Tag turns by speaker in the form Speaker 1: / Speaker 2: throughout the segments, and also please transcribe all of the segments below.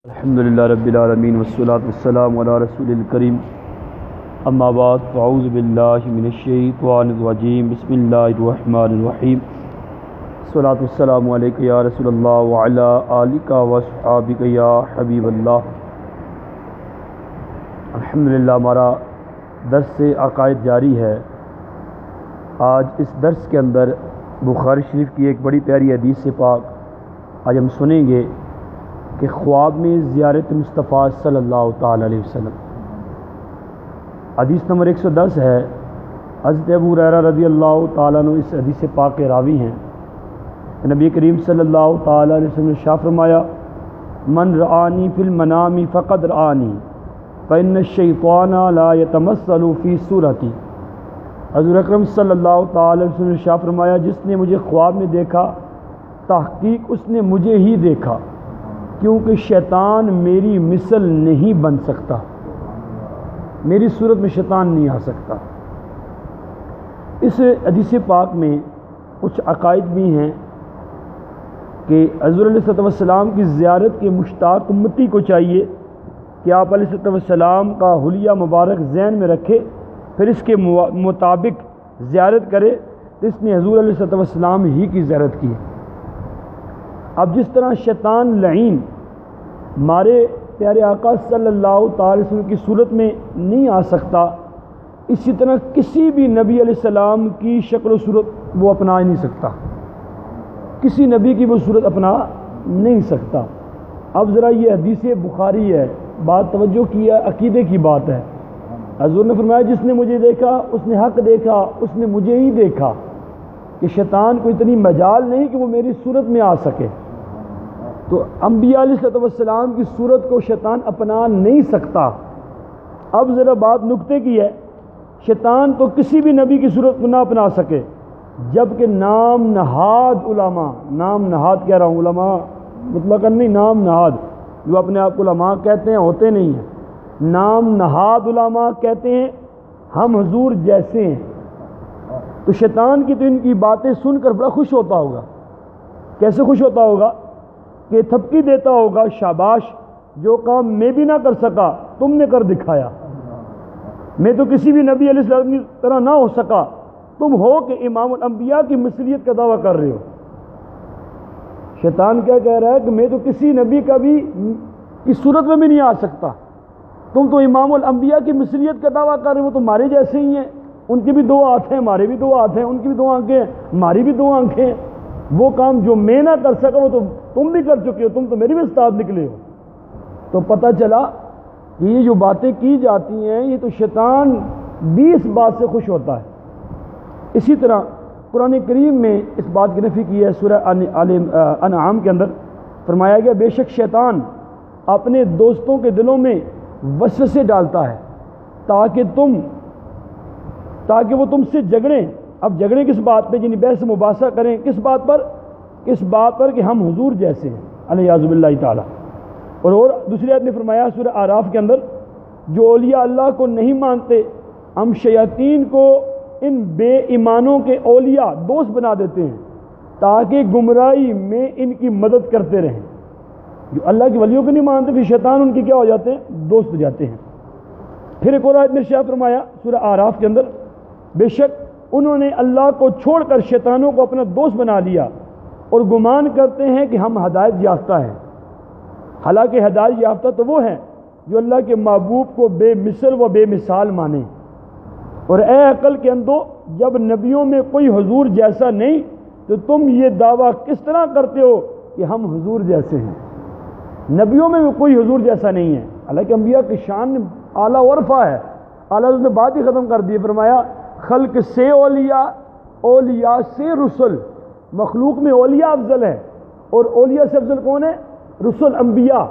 Speaker 1: الحمدللہ رب العالمین والصلاة والسلام علی رسول الکریم اما بعد فاعوذ باللہ من الشیطان الرجیم بسم اللہ الرحمن الرحیم الصلاة والسلام علیکہ یا رسول اللہ وعلی آلکہ واصحابکہ یا حبیب اللہ۔ الحمدللہ ہمارا درس عقائد جاری ہے۔ آج اس درس کے اندر بخاری شریف کی ایک بڑی پیاری حدیث پاک آج ہم سنیں گے کہ خواب میں زیارت مصطفیٰ صلی اللہ تعالی علیہ وسلم۔ حدیث نمبر 110 ہے۔ حضرت ابو ہریرہ رضی اللہ تعالیٰ عنہ اس حدیث پاک کے راوی ہیں۔ نبی کریم صلی اللہ تعالی علیہ وسلم نے ارشاد فرمایا، من رآنی فی المنام فقد رآنی فإن الشیطان لا یتمثل فی صورتی۔ حضور اکرم صلی اللہ تعالی علیہ وسلم نے ارشاد فرمایا، جس نے مجھے خواب میں دیکھا تحقیق اس نے مجھے ہی دیکھا، کیونکہ شیطان میری مثل نہیں بن سکتا، میری صورت میں شیطان نہیں آ سکتا۔ اس حدیث پاک میں کچھ عقائد بھی ہیں کہ حضور علیہ السلام کی زیارت کے مشتاق امتی کو چاہیے کہ آپ علیہ السلام کا حلیہ مبارک ذہن میں رکھے، پھر اس کے مطابق زیارت کرے۔ اس نے حضور علیہ السلام ہی کی زیارت کی۔ اب جس طرح شیطان لعین ہمارے پیارے آقا صلی اللہ تعالی وسلم کی صورت میں نہیں آ سکتا، اسی طرح کسی بھی نبی علیہ السلام کی شکل و صورت وہ اپنا نہیں سکتا، کسی نبی کی وہ صورت اپنا نہیں سکتا۔ اب ذرا یہ حدیث بخاری ہے، بات توجہ کی ہے، عقیدے کی بات ہے۔ حضور نے فرمایا، جس نے مجھے دیکھا اس نے حق دیکھا، اس نے مجھے ہی دیکھا، کہ شیطان کو اتنی مجال نہیں کہ وہ میری صورت میں آ سکے۔ تو انبیاء علیہ السلام کی صورت کو شیطان اپنا نہیں سکتا۔ اب ذرا بات نکتے کی ہے، شیطان تو کسی بھی نبی کی صورت کو نہ اپنا سکے، جبکہ نام نہاد علماء، نام نہاد کہہ رہا ہوں، علماء مطلق نہیں، نام نہاد جو اپنے آپ کو علماء کہتے ہیں ہوتے نہیں ہیں، نام نہاد علماء کہتے ہیں ہم حضور جیسے ہیں۔ تو شیطان کی تو ان کی باتیں سن کر بڑا خوش ہوتا ہوگا۔ کیسے خوش ہوتا ہوگا کہ تھپکی دیتا ہوگا، شاباش، جو کام میں بھی نہ کر سکا تم نے کر دکھایا، میں تو کسی بھی نبی علیہ السلام کی طرح نہ ہو سکا، تم ہو کہ امام الانبیاء کی مثلیت کا دعویٰ کر رہے ہو۔ شیطان کیا کہہ رہا ہے کہ میں تو کسی نبی کا بھی کی صورت میں بھی نہیں آ سکتا، تم تو امام الانبیاء کی مثلیت کا دعویٰ کر رہے ہو، وہ تمہارے جیسے ہی ہیں، ان کی بھی 2 ہاتھ ہیں، ہمارے بھی 2 ہاتھ ہیں، ان کی بھی 2 آنکھیں ہیں، ہماری بھی 2 آنکھیں ہیں، وہ کام جو میں نہ کر سکا وہ تو تم بھی کر چکے ہو، تم تو میری بھی استاد نکلے ہو۔ تو پتہ چلا کہ یہ جو باتیں کی جاتی ہیں یہ تو شیطان بھی اس بات سے خوش ہوتا ہے۔ اسی طرح قرآن کریم میں اس بات کی نفی کی ہے، سورہ انعام کے اندر فرمایا گیا، بے شک شیطان اپنے دوستوں کے دلوں میں وسوسے ڈالتا ہے تاکہ وہ تم سے جھگڑیں۔ اب جھگڑیں کس بات پہ؟ یعنی بحث مباحثہ کریں، کس بات پر؟ اس بات پر کہ ہم حضور جیسے ہیں، علیہ باللہ تعالی۔ اور دوسری آیت نے فرمایا سورہ اعراف کے اندر، جو اولیاء اللہ کو نہیں مانتے ہم شیاطین کو ان بے ایمانوں کے اولیاء دوست بنا دیتے ہیں تاکہ گمراہی میں ان کی مدد کرتے رہیں۔ جو اللہ کے ولیوں کو نہیں مانتے پھر شیطان ان کی کیا ہو جاتے ہیں؟ دوست ہو جاتے ہیں۔ پھر ایک اور آیت میں ارشاد فرمایا سورہ اعراف کے اندر، بے شک انہوں نے اللہ کو چھوڑ کر شیطانوں کو اپنا دوست بنا لیا اور گمان کرتے ہیں کہ ہم ہدایت یافتہ ہیں، حالانکہ ہدایت یافتہ تو وہ ہیں جو اللہ کے محبوب کو بے مثل و بے مثال مانیں۔ اور اے عقل کے اندھو، جب نبیوں میں کوئی حضور جیسا نہیں تو تم یہ دعویٰ کس طرح کرتے ہو کہ ہم حضور جیسے ہیں؟ نبیوں میں بھی کوئی حضور جیسا نہیں ہے، حالانکہ انبیاء کی شان اعلیٰ ورفع ہے۔ اعلیٰ نے بات ہی ختم کر دی، فرمایا خلق سے اولیاء، اولیاء سے رسل، مخلوق میں اولیاء افضل ہے، اور اولیاء سے افضل کون ہے؟ رسل، انبیاء۔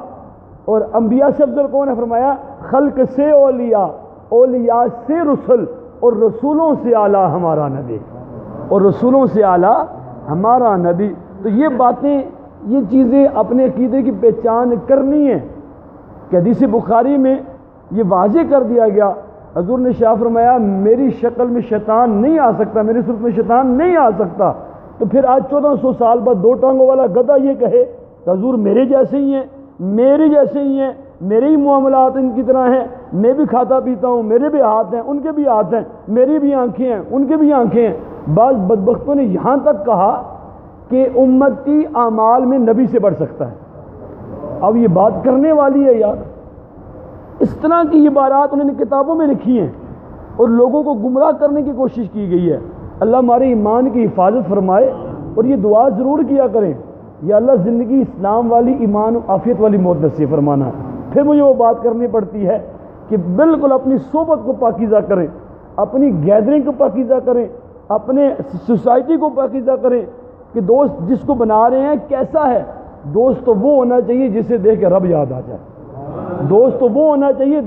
Speaker 1: اور انبیاء سے افضل کون ہے؟ فرمایا خلق سے اولیاء، اولیاء سے رسل، اور رسولوں سے اعلیٰ ہمارا نبی، اور رسولوں سے اعلیٰ ہمارا نبی۔ تو یہ باتیں، یہ چیزیں اپنے عقیدے کی پہچان کرنی ہے کہ حدیث بخاری میں یہ واضح کر دیا گیا، حضور نے شاہ فرمایا میری شکل میں شیطان نہیں آ سکتا، میری صورت میں شیطان نہیں آ سکتا۔ تو پھر آج 1400 سال بعد 2 ٹانگوں والا گدھا یہ کہے کہ حضور میرے جیسے ہی ہیں، میرے جیسے ہی ہیں، میرے ہی معاملات ان کی طرح ہیں، میں بھی کھاتا پیتا ہوں، میرے بھی ہاتھ ہیں، ان کے بھی ہاتھ ہیں، میری بھی آنکھیں ہیں، ان کے بھی آنکھیں ہیں۔ بعض بدبختوں نے یہاں تک کہا کہ امتی اعمال میں نبی سے بڑھ سکتا ہے۔ اب یہ بات کرنے والی ہے یار، اس طرح کی عبارات انہوں نے کتابوں میں لکھی ہیں اور لوگوں کو گمراہ کرنے کی کوشش کی گئی ہے۔ اللہ ہمارے ایمان کی حفاظت فرمائے، اور یہ دعا ضرور کیا کریں، یا اللہ زندگی اسلام والی، ایمان و عافیت والی موت نصیب فرمانا۔ پھر مجھے وہ بات کرنی پڑتی ہے کہ بالکل اپنی صحبت کو پاکیزہ کریں، اپنی گیدرنگ کو پاکیزہ کریں، اپنے سوسائٹی کو پاکیزہ کریں کہ دوست جس کو بنا رہے ہیں کیسا ہے۔ دوست تو وہ ہونا چاہیے جسے دیکھ کے رب یاد آ جائے، دوست تو وہ ہونا چاہیے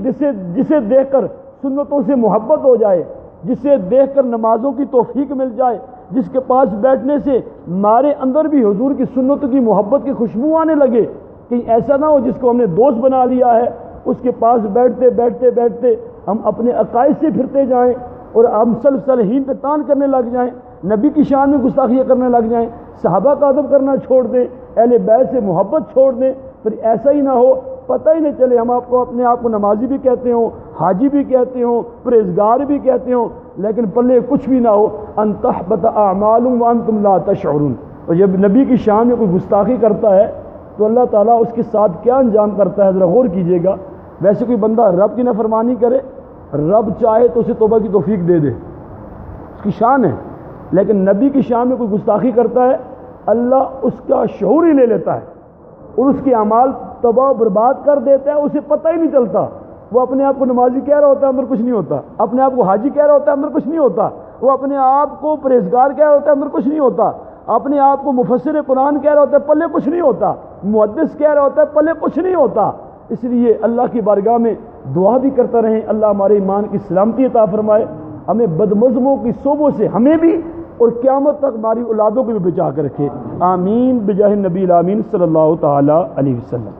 Speaker 1: جسے دیکھ کر سنتوں سے محبت ہو جائے، جسے دیکھ کر نمازوں کی توفیق مل جائے، جس کے پاس بیٹھنے سے ہمارے اندر بھی حضور کی سنتوں کی محبت کی خوشبو آنے لگے۔ کہیں ایسا نہ ہو جس کو ہم نے دوست بنا لیا ہے، اس کے پاس بیٹھتے بیٹھتے بیٹھتے ہم اپنے عقائد سے پھرتے جائیں اور ہم صالحین پہ تان کرنے لگ جائیں، نبی کی شان میں گستاخیاں کرنے لگ جائیں، صحابہ کا ادب کرنا چھوڑ دیں، اہل بیت سے محبت چھوڑ دیں۔ پھر ایسا ہی نہ ہو، پتہ ہی نہ چلے ہم اپنے آپ کو نمازی بھی کہتے ہوں، حاجی بھی کہتے ہوں، پرہیزگار بھی کہتے ہوں، لیکن پلے کچھ بھی نہ ہو، ان تحبط اعمالکم وانتم لا تشعرون۔ اور جب نبی کی شان میں کوئی گستاخی کرتا ہے تو اللہ تعالیٰ اس کے ساتھ کیا انجام کرتا ہے، ذرا غور کیجئے گا۔ ویسے کوئی بندہ رب کی نافرمانی کرے، رب چاہے تو اسے توبہ کی توفیق دے دے، اس کی شان ہے، لیکن نبی کی شان میں کوئی گستاخی کرتا ہے، اللہ اس کا شعور ہی لے لیتا ہے اور اس کے اعمال تباہ و برباد کر دیتا ہے، اسے پتہ ہی نہیں چلتا۔ وہ اپنے آپ کو نمازی کہہ رہا ہوتا ہے، اندر کچھ نہیں ہوتا، اپنے آپ کو حاجی کہہ رہا ہوتا ہے، اندر کچھ نہیں ہوتا، وہ اپنے آپ کو پرہیزگار کہہ رہا ہوتا ہے، اندر کچھ نہیں ہوتا، اپنے آپ کو مفسر قرآن کہہ رہا ہوتا ہے، پلے کچھ نہیں ہوتا، محدث کہہ رہا ہوتا ہے، پلے کچھ نہیں ہوتا۔ اس لیے اللہ کی بارگاہ میں دعا بھی کرتا رہیں، اللہ ہمارے ایمان کی سلامتی عطا فرمائے، ہمیں بدمزموں کی صوبوں سے ہمیں بھی اور قیامت تک ہماری اولادوں کو بھی بچا کر رکھے، آمین بجاہ نبی الامین صلی اللہ تعالی علیہ وسلم۔